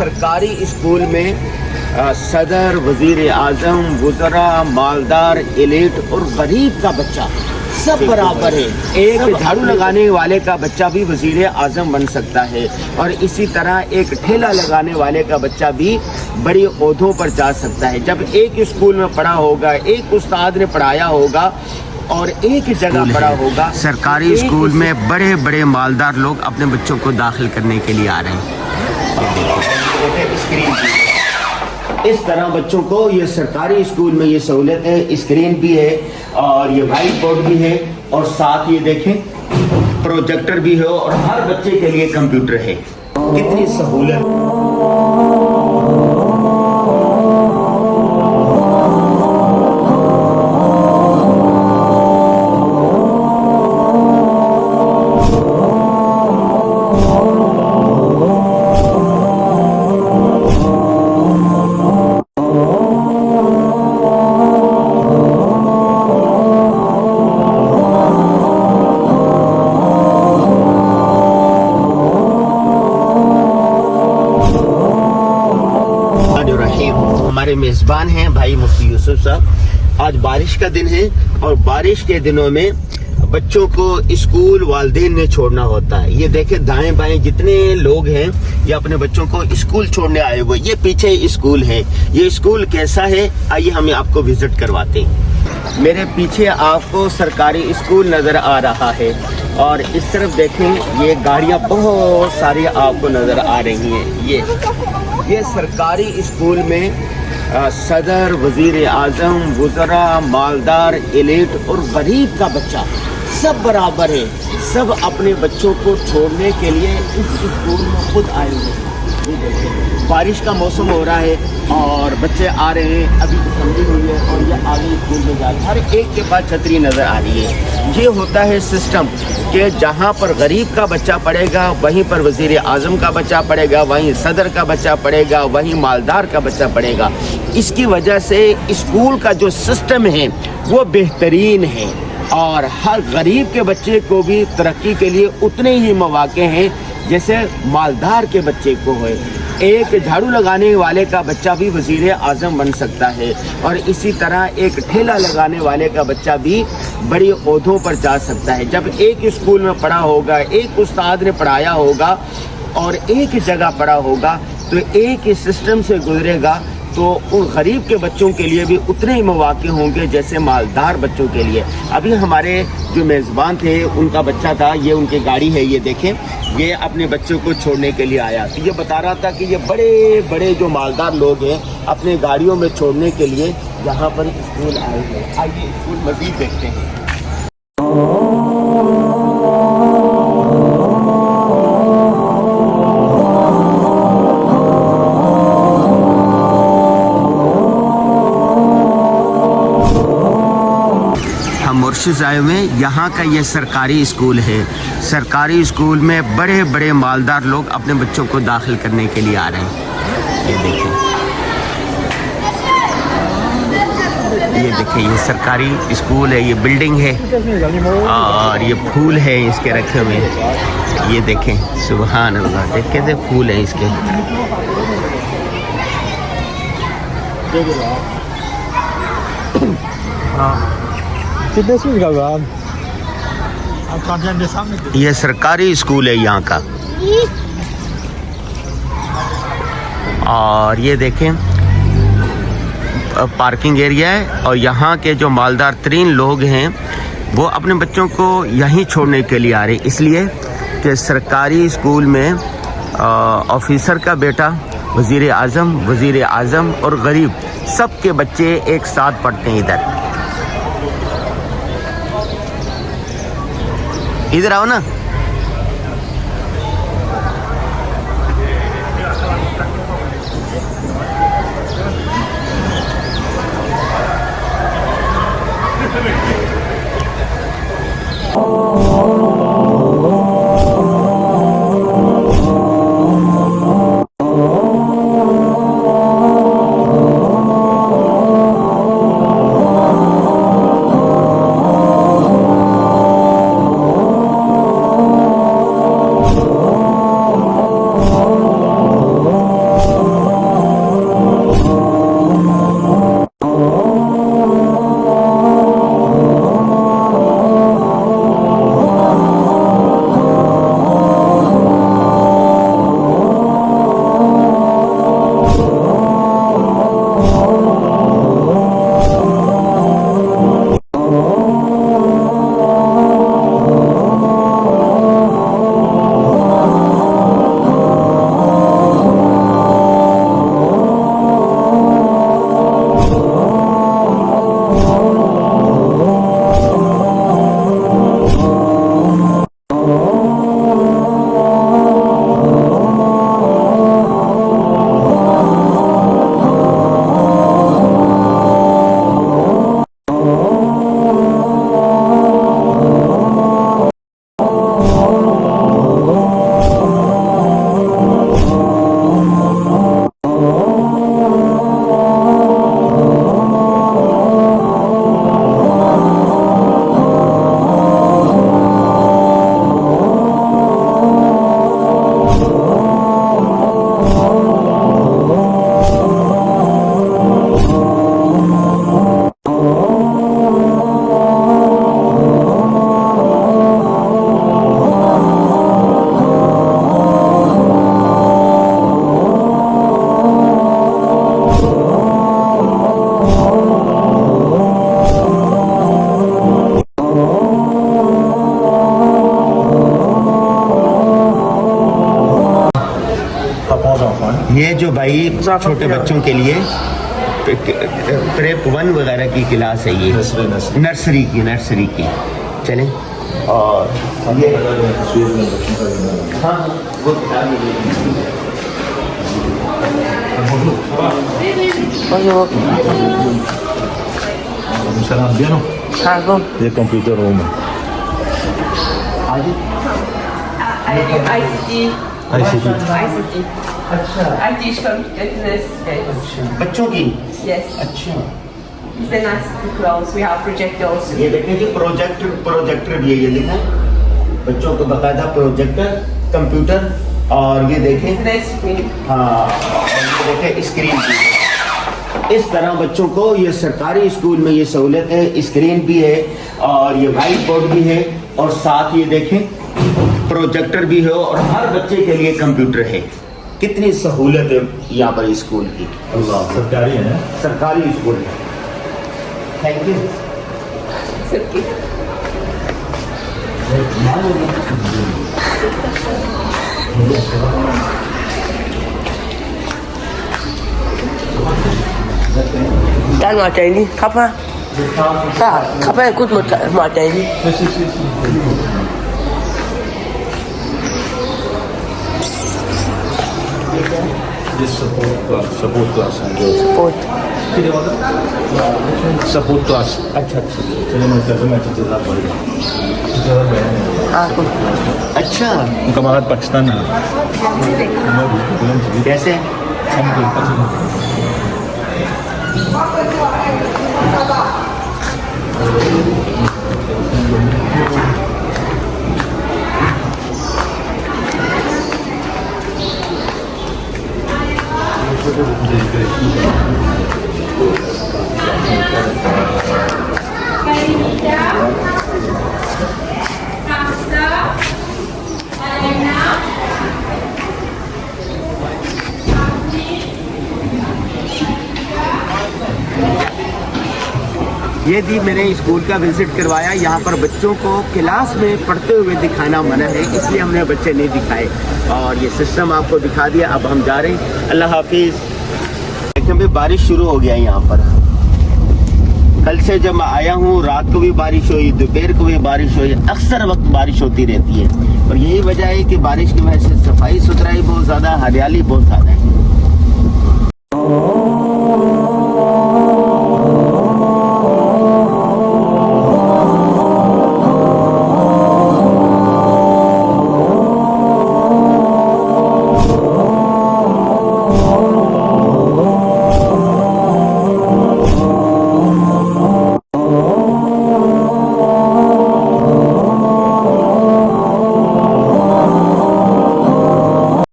सरकारी स्कूल में सदर, वजीर आजम, वज़रा, मालदार, एलिट और गरीब का बच्चा सब बराबर है। एक झाड़ू लगाने वाले का बच्चा भी वजीर आजम बन सकता है और इसी तरह एक ठेला लगाने वाले का बच्चा भी बड़ी ओहदों पर जा सकता है। जब एक स्कूल में पढ़ा होगा, एक उस्ताद ने पढ़ाया होगा और एक जगह पढ़ा होगा। सरकारी स्कूल में बड़े बड़े मालदार लोग अपने बच्चों को दाखिल करने के लिए आ रहे हैं। इस तरह बच्चों को ये सरकारी स्कूल में ये सहूलत है। स्क्रीन भी है और ये व्हाइट बोर्ड भी है और साथ ये देखें प्रोजेक्टर भी है और हर बच्चे के लिए कंप्यूटर है। कितनी सहूलत। हमारे मेज़बान हैं भाई मुफ्ती यूसुफ साहब। आज बारिश का दिन है और बारिश के दिनों में बच्चों को स्कूल वालिदैन ने छोड़ना होता है। ये देखें दाएं बाएं जितने लोग हैं ये अपने बच्चों को स्कूल छोड़ने आए हुए। ये पीछे स्कूल है। ये स्कूल कैसा है आइए हम आपको विजिट करवाते हैं। मेरे पीछे आपको सरकारी स्कूल नज़र आ रहा है और इस तरफ देखें ये गाड़ियाँ बहुत सारी आपको नज़र आ रही हैं। ये सरकारी स्कूल में सदर, वजीर आजम, वज़रा, मालदार, एलिट और गरीब का बच्चा सब बराबर है। सब अपने बच्चों को छोड़ने के लिए इस स्कूल में खुद आए हुए हैं। बारिश का मौसम हो रहा है और बच्चे आ रहे हैं। अभी ठंडी हुई है और ये आगे स्कूल में जा रहे हैं। हर एक के पास छतरी नज़र आ रही है। ये होता है सिस्टम कि जहाँ पर गरीब का बच्चा पढ़ेगा वहीं पर वज़ीर आज़म का बच्चा पढ़ेगा, वहीं सदर का बच्चा पढ़ेगा, वहीं मालदार का बच्चा पढ़ेगा। इसकी वजह से स्कूल का जो सिस्टम है वो बेहतरीन है और हर गरीब के बच्चे को भी तरक्की के लिए उतने ही मौके हैं जैसे मालदार के बच्चे को है। एक झाड़ू लगाने वाले का बच्चा भी वज़ीर आज़म बन सकता है और इसी तरह एक ठेला लगाने वाले का बच्चा भी बड़ी ओहदों पर जा सकता है। जब एक स्कूल में पढ़ा होगा, एक उस्ताद ने पढ़ाया होगा और एक जगह पढ़ा होगा तो एक ही सिस्टम से गुजरेगा तो उन गरीब के बच्चों के लिए भी उतने ही मौके होंगे जैसे मालदार बच्चों के लिए। अभी हमारे जो मेज़बान थे उनका बच्चा था, ये उनकी गाड़ी है, ये देखें, ये अपने बच्चों को छोड़ने के लिए आया। तो ये बता रहा था कि ये बड़े बड़े जो मालदार लोग हैं अपने गाड़ियों में छोड़ने के लिए यहाँ पर स्कूल आए हैं। आइए स्कूल मज़ीद देखते हैं। मुर्शिद आए में यहाँ का ये सरकारी स्कूल है। सरकारी स्कूल में बड़े बड़े मालदार लोग अपने बच्चों को दाखिल करने के लिए आ रहे हैं। ये देखिए ये सरकारी स्कूल है, ये बिल्डिंग है और ये फूल है इसके रखे हुए। ये देखें सुभान अल्लाह, देख कैसे फूल है इसके। ये सरकारी स्कूल है यहाँ का और ये देखें पार्किंग एरिया है और यहाँ के जो मालदार तरीन लोग हैं वो अपने बच्चों को यहीं छोड़ने के लिए आ रहे हैं, इसलिए कि सरकारी स्कूल में ऑफिसर का बेटा वज़ीर आज़म और गरीब सब के बच्चे एक साथ पढ़ते हैं। इधर आओ ना। ये जो भाई छोटे बच्चों के लिए प्रेप 1 वगैरह की क्लास है, ये नर्सरी की चलें। और ये हाँ वो ये कंप्यूटर रूम है। ICT. अच्छा I teach computers. बच्चों की Yes. अच्छा It's a nice clothes. We have projectors. ये देखें जी प्रोजेक्टर भी है, ये लिखा है बच्चों को बकायदा प्रोजेक्टर कंप्यूटर। और ये देखें It's a nice screen. हाँ, और ये देखें स्क्रीन भी। इस तरह बच्चों को ये सरकारी स्कूल में ये सहूलत है, स्क्रीन भी है और ये वाइट बोर्ड भी है और साथ ये देखें प्रोजेक्टर भी है और हर बच्चे के लिए कंप्यूटर है। कितनी सहूलत है यहाँ पर स्कूल की। सरकारी है। सरकारी स्कूल है। Thank you. It's okay. Đang ngồi chạy đi, khóc ha. Khóc hay cút một chạy đi. This support class है जो support class। अच्छा चलिए मैं तर्जुमा ज़्यादा पढ़ेगा। हाँ कुछ। अच्छा उनका महाराज पाकिस्तान है। कैसे ये थी मैंने स्कूल का विजिट करवाया। यहाँ पर बच्चों को क्लास में पढ़ते हुए दिखाना मना है, इसलिए हमने बच्चे नहीं दिखाए और ये सिस्टम आपको दिखा दिया। अब हम जा रहे हैं। अल्लाह हाफिज़। लेकिन भी बारिश शुरू हो गया यहाँ पर। कल से जब मैं आया हूँ रात को भी बारिश हुई, दोपहर को भी बारिश हुई, अक्सर वक्त बारिश होती रहती है और यही वजह है कि बारिश की वजह से सफाई सुथराई बहुत ज़्यादा, हरियाली बहुत ज़्यादा है।